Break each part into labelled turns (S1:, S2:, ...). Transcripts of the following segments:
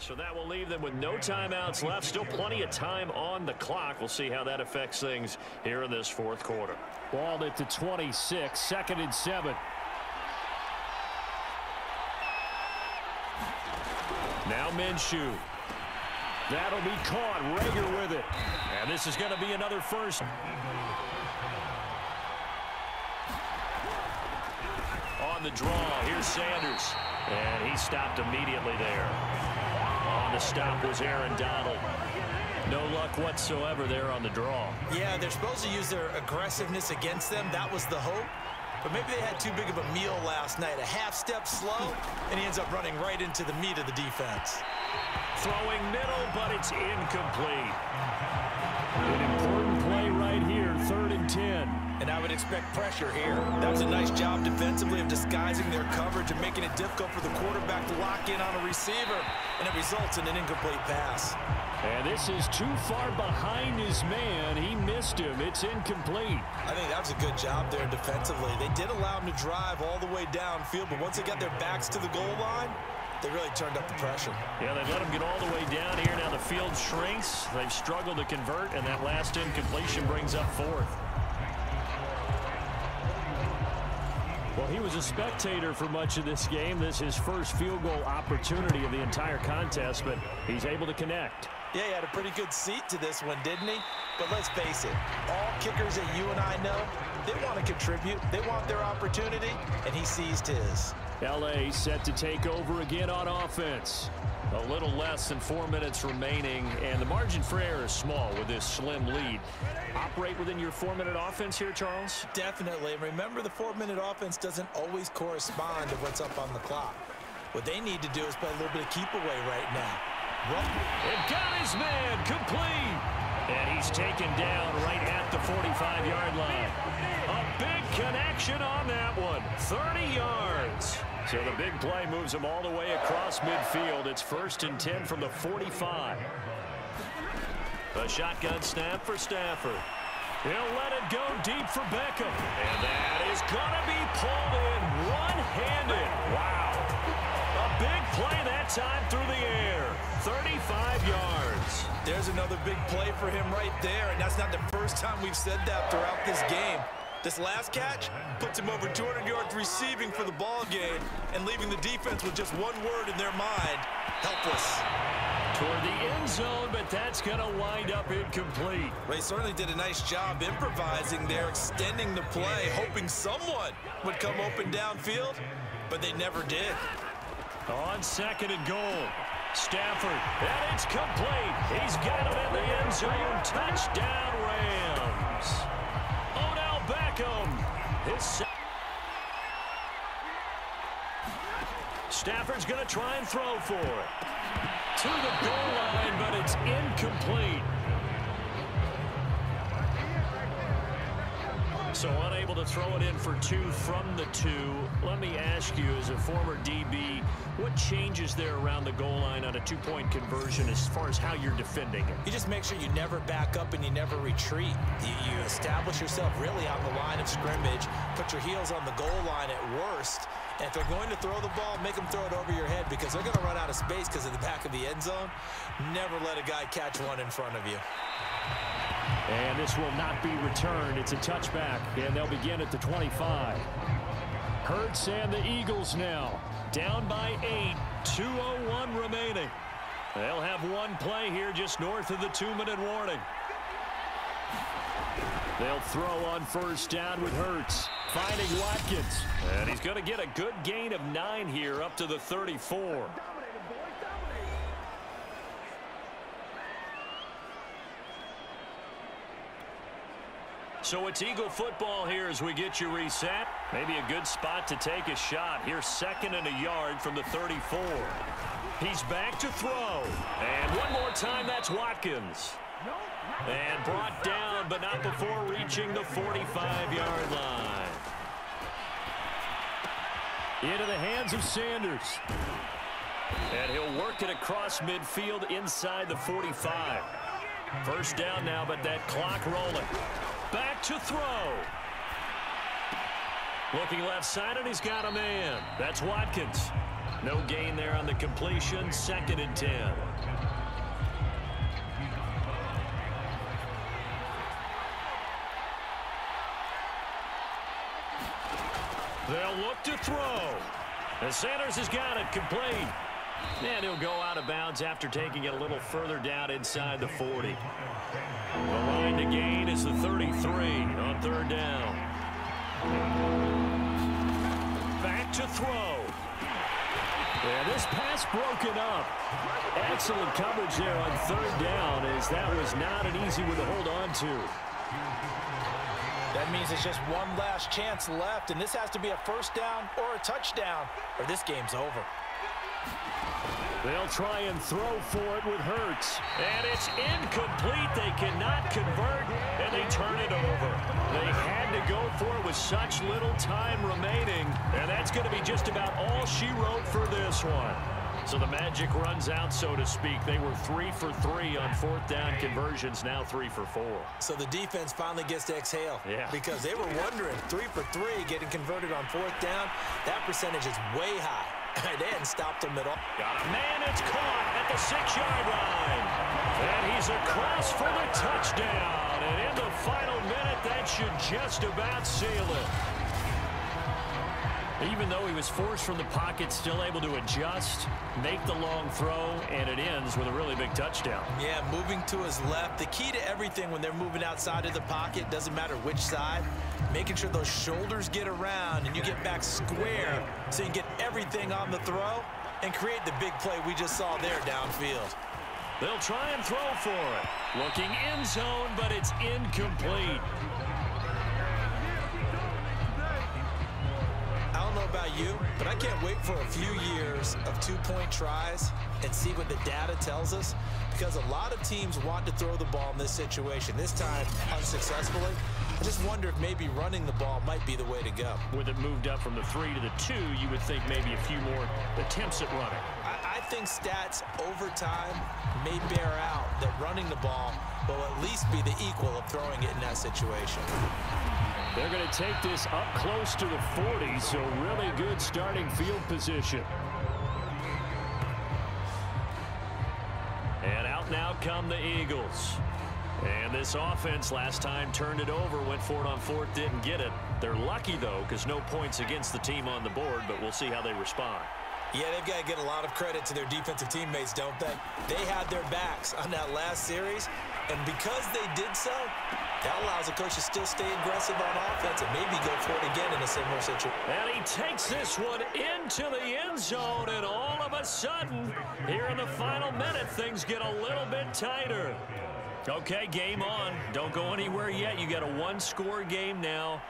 S1: So that will leave them with no timeouts left. Still plenty of time on the clock. We'll see how that affects things here in this fourth quarter.
S2: Ball at the 26, 2nd and 7. Now Minshew. That'll be caught. Rager with it. And this is going to be another first. On the draw, here's Sanders. And he stopped immediately there. On the stop was Aaron Donald. No luck whatsoever there on the draw.
S3: Yeah, they're supposed to use their aggressiveness against them. That was the hope. But maybe they had too big of a meal last night. A half step slow, and he ends up running right into the meat of the defense.
S2: Throwing middle, but it's incomplete. An important play right here, 3rd and 10.
S3: And I would expect pressure here. That was a nice job defensively of disguising their coverage and making it difficult for the quarterback to lock in on a receiver. And it results in an incomplete pass.
S2: And this is too far behind his man. He missed him. It's incomplete.
S3: I think that was a good job there defensively. They did allow him to drive all the way downfield, but once they got their backs to the goal line, they really turned up the pressure.
S1: Yeah, they let him get all the way down here. Now the field shrinks. They've struggled to convert, and that last incompletion brings up 4th.
S2: Well, he was a spectator for much of this game. This is his first field goal opportunity of the entire contest, but he's able to connect.
S3: Yeah, he had a pretty good seat to this one, didn't he? But let's face it, all kickers that you and I know, they want to contribute. They want their opportunity, and he seized his.
S2: L.A. set to take over again on offense.
S1: A little less than 4 minutes remaining, and the margin for error is small with this slim lead. Operate within your 4-minute offense here, Charles?
S3: Definitely. Remember, the 4-minute offense doesn't always correspond to what's up on the clock. What they need to do is play a little bit of keep away right now.
S1: It got his man complete. And he's taken down right at the 45-yard line. A big connection on that one. 30 yards. So the big play moves him all the way across midfield. It's 1st and 10 from the 45. A shotgun snap for Stafford. He'll let it go deep for Beckham. And that is going to be pulled in one-handed. Wow. A big play that time through the air. 35 yards.
S3: There's another big play for him right there, and that's not the first time we've said that throughout this game. This last catch puts him over 200 yards receiving for the ball game and leaving the defense with just one word in their mind: helpless.
S2: Toward the end zone, but that's going to wind up incomplete.
S3: They certainly did a nice job improvising there, extending the play, hoping someone would come open downfield, but they never did.
S2: On 2nd and goal.
S1: Stafford, and it's complete. He's got it in the end zone. Touchdown, Rams. Odell Beckham. Stafford's going to try and throw for it. To the goal line, but it's incomplete. So unable to throw it in for 2 from the 2. Let me ask you, as a former DB, what changes there around the goal line on a 2-point conversion as far as how you're defending it?
S3: You just make sure you never back up and you never retreat. You establish yourself really on the line of scrimmage, put your heels on the goal line at worst, and if they're going to throw the ball, make them throw it over your head because they're going to run out of space because of the back of the end zone. Never let a guy catch one in front of you.
S2: And this will not be returned. It's a touchback, and they'll begin at the 25. Hurts and the Eagles now down by 8, 2:01 remaining. They'll have one play here just north of the 2-minute warning. They'll throw on 1st down with Hurts, finding Watkins.
S1: And he's going to get a good gain of 9 here up to the 34. So it's Eagle football here as we get you reset. Maybe a good spot to take a shot. Here's 2nd and a yard from the 34. He's back to throw. And one more time, that's Watkins. And brought down, but not before reaching the 45-yard line.
S2: Into the hands of Sanders.
S1: And he'll work it across midfield inside the 45. 1st down now, but that clock rolling. Back to throw. Looking left side, and he's got a man. That's Watkins. No gain there on the completion. 2nd and 10. They'll look to throw. And Sanders has got it complete. And he'll go out of bounds after taking it a little further down inside the 40. The line to gain is the 33 on 3rd down. Back to throw. And this pass broken up. Excellent coverage there on 3rd down, as that was not an easy one to hold on to.
S3: That means it's just one last chance left, and this has to be a 1st down or a touchdown, or this game's over.
S1: They'll try and throw for it with Hurts. And it's incomplete. They cannot convert, and they turn it over. They had to go for it with such little time remaining, and that's going to be just about all she wrote for this one. So the magic runs out, so to speak. They were 3 for 3 on 4th down conversions, now 3 for 4.
S3: So the defense finally gets to exhale.
S1: Yeah.
S3: Because they were wondering, 3 for 3 getting converted on 4th down. That percentage is way high. They hadn't stopped them at all.
S1: Got a man, it's caught at the 6-yard line. And he's across for the touchdown. And in the final minute, that should just about seal it. Even though he was forced from the pocket, still able to adjust, make the long throw, and it ends with a really big touchdown.
S3: Yeah, moving to his left. The key to everything when they're moving outside of the pocket, doesn't matter which side, making sure those shoulders get around and you get back square so you get everything on the throw and create the big play we just saw there downfield.
S1: They'll try and throw for it. Looking end zone, but it's incomplete.
S3: I don't know about you, but I can't wait for a few years of 2-point tries and see what the data tells us, because a lot of teams want to throw the ball in this situation. This time, unsuccessfully. I just wonder if maybe running the ball might be the way to go.
S1: With it moved up from the 3 to the 2, you would think maybe a few more attempts at running.
S3: I think stats over time may bear out that running the ball will at least be the equal of throwing it in that situation.
S1: They're going to take this up close to the 40, so really good starting field position. And out now come the Eagles. And this offense last time turned it over, went for it on 4th, didn't get it. They're lucky, though, because no points against the team on the board, but we'll see how they respond.
S3: Yeah, they've got to get a lot of credit to their defensive teammates, don't they? They had their backs on that last series, and because they did so, that allows the coach to still stay aggressive on offense and maybe go for it again in a similar situation.
S1: And he takes this one into the end zone, and all of a sudden, here in the final minute, things get a little bit tighter. Okay, game on. Don't go anywhere yet. You got a 1-score game now.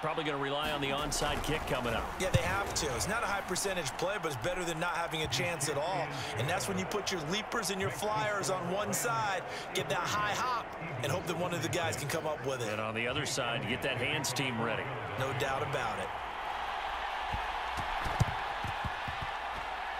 S1: Probably going to rely on the onside kick coming up.
S3: Yeah, they have to. It's not a high percentage play, but it's better than not having a chance at all. And that's when you put your leapers and your flyers on one side, get that high hop, and hope that one of the guys can come up with it.
S1: And on the other side, get that hands team ready.
S3: No doubt about it.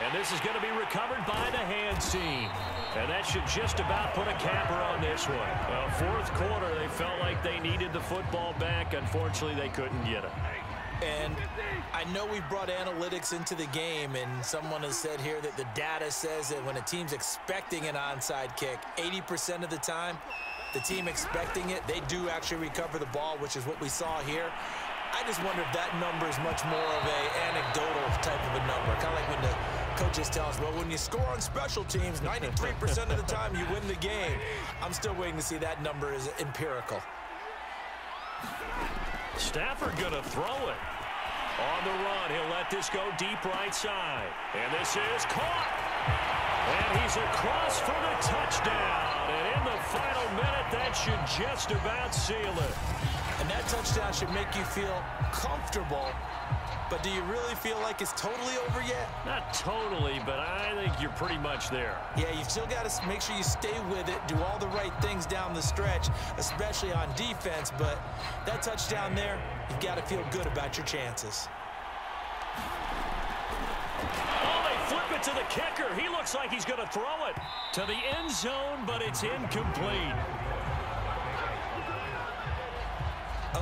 S1: And this is going to be recovered by the hands team. And that should just about put a capper on this one. Well, 4th quarter, they felt like they needed the football back. Unfortunately, they couldn't get it.
S3: And I know we've brought analytics into the game, and someone has said here that the data says that when a team's expecting an onside kick, 80% of the time, the team expecting it, they do actually recover the ball, which is what we saw here. I just wonder if that number is much more of an anecdotal type of a number. Kind of like when the coaches tell us, well, when you score on special teams, 93% of the time you win the game. I'm still waiting to see that number is empirical.
S1: Stafford going to throw it. On the run, he'll let this go deep right side. And this is caught. And he's across for the touchdown. And in the final minute, that should just about seal it.
S3: And that touchdown should make you feel comfortable. But do you really feel like it's totally over yet?
S1: Not totally, but I think you're pretty much there.
S3: Yeah, you've still got to make sure you stay with it, do all the right things down the stretch, especially on defense. But that touchdown there, you've got to feel good about your chances.
S1: Oh, they flip it to the kicker. He looks like he's going to throw it to the end zone, but it's incomplete.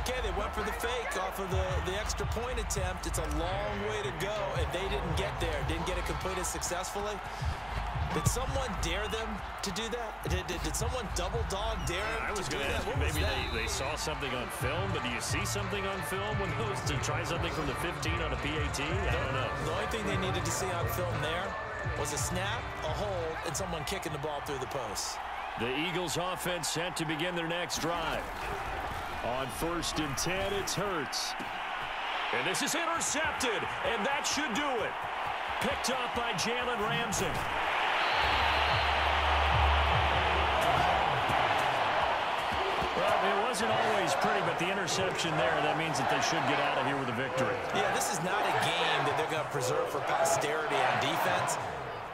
S3: Okay, they went for the fake off of the extra point attempt. It's a long way to go, and they didn't get there. Didn't get it completed successfully. Did someone dare them to do that? Did someone double dog dare them
S2: I was
S3: to do
S2: going to
S3: that?
S2: ask you, maybe they saw something on film, but do you see something on film when those to try something from the 15 on a PAT? I don't know.
S3: The only thing they needed to see on film there was a snap, a hold, and someone kicking the ball through the post.
S2: The Eagles offense set to begin their next drive. On 1st and 10, it's Hurts.
S1: And this is intercepted, and that should do it. Picked up by Jalen Ramsey.
S2: Well, it wasn't always pretty, but the interception there, that means that they should get out of here with a victory.
S3: Yeah, this is not a game that they're going to preserve for posterity on defense,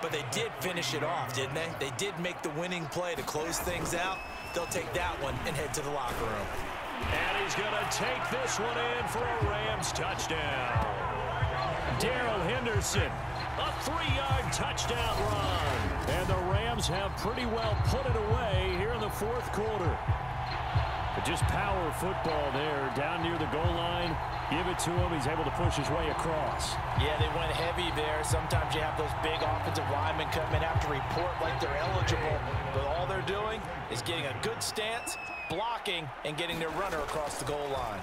S3: but they did finish it off, didn't they? They did make the winning play to close things out. They'll take that one and head to the locker room.
S1: And he's going to take this one in for a Rams touchdown.
S2: Darrell Henderson,
S1: A 3-yard touchdown run.
S2: and the Rams have pretty well put it away here in the 4th quarter. But just power football there, down near the goal line. Give it to him. He's able to push his way across.
S3: Yeah, they went heavy there. Sometimes you have those big offensive linemen come in, have to report like they're eligible. But all they're doing is getting a good stance, blocking, and getting their runner across the goal line.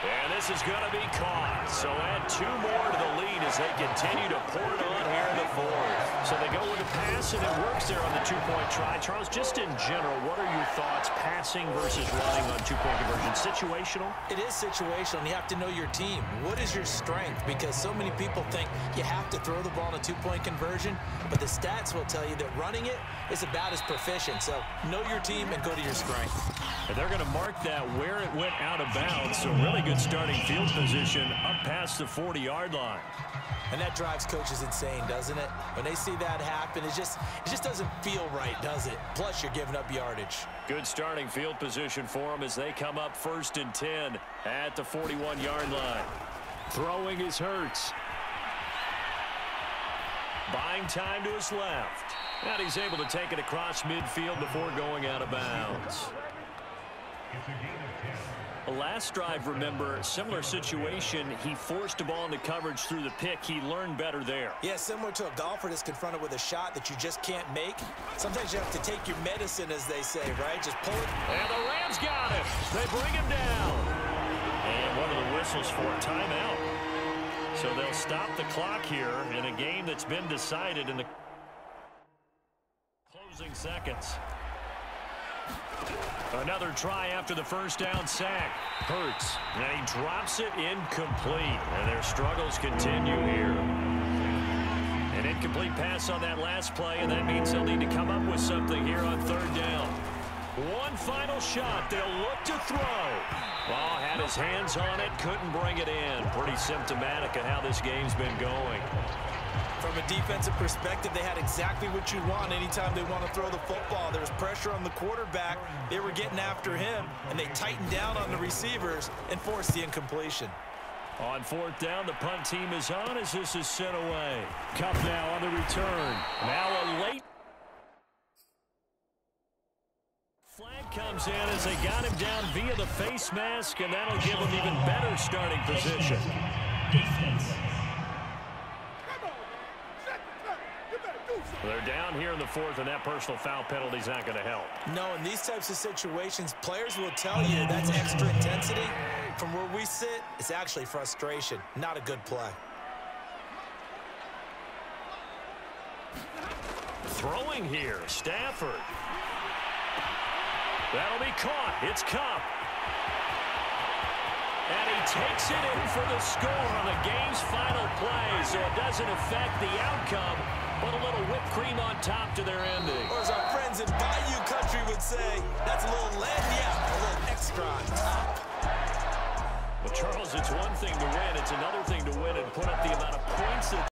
S1: And this is going to be caught. So add 2 more to the lead as they continue to pour it on here in the 4th.
S2: So they go with a pass, and it works there on the 2-point try. Charles, just in general, what are your thoughts passing versus running on 2-point conversion? Situational?
S3: It is situational, and you have to know your team. What is your strength? Because so many people think you have to throw the ball in a 2-point conversion, but the stats will tell you that running it is about as proficient. So know your team and go to your strength.
S2: And they're going to mark that where it went out of bounds. So really good starting field position up past the 40-yard line.
S3: And that drives coaches insane, doesn't it? When they see that happen, it just doesn't feel right, does it? Plus, you're giving up yardage.
S2: Good starting field position for them as they come up 1st and 10 at the 41-yard line. Throwing is Hurts. Buying time to his left. And he's able to take it across midfield before going out of bounds. The last drive, remember, similar situation. He forced the ball into coverage through the pick. He learned better there.
S3: Yeah, similar to a golfer that's confronted with a shot that you just can't make. Sometimes you have to take your medicine, as they say, right? Just pull it.
S1: And the Rams got him. They bring him down.
S2: And one of the whistles for a timeout. So they'll stop the clock here in a game that's been decided in the closing seconds. Another try after the first down sack. Hurts. And he drops it incomplete. And their struggles continue here. An incomplete pass on that last play, and that means they'll need to come up with something here on 3rd down. One final shot. They'll look to throw. Ball had his hands on it, couldn't bring it in. Pretty symptomatic of how this game's been going.
S3: From a defensive perspective, they had exactly what you want anytime they want to throw the football. There was pressure on the quarterback. They were getting after him, and they tightened down on the receivers and forced the incompletion.
S2: On 4th down, the punt team is on as this is sent away. Cup now on the return. Now a late flag comes in as they got him down via the face mask, and that'll give him even better starting position. They're down here in the 4th, and that personal foul penalty is not going to help.
S3: No, in these types of situations, players will tell you that's extra intensity. From where we sit, it's actually frustration, not a good play.
S2: Throwing here, Stafford. That'll be caught. It's Cup. And he takes it in for the score on the game's final play, so it doesn't affect the outcome, but a little whipped cream on top to their ending.
S3: Or as our friends in Bayou Country would say, that's a little a little extra on top.
S2: Well, Charles, it's one thing to win. It's another thing to win and put up the amount of points that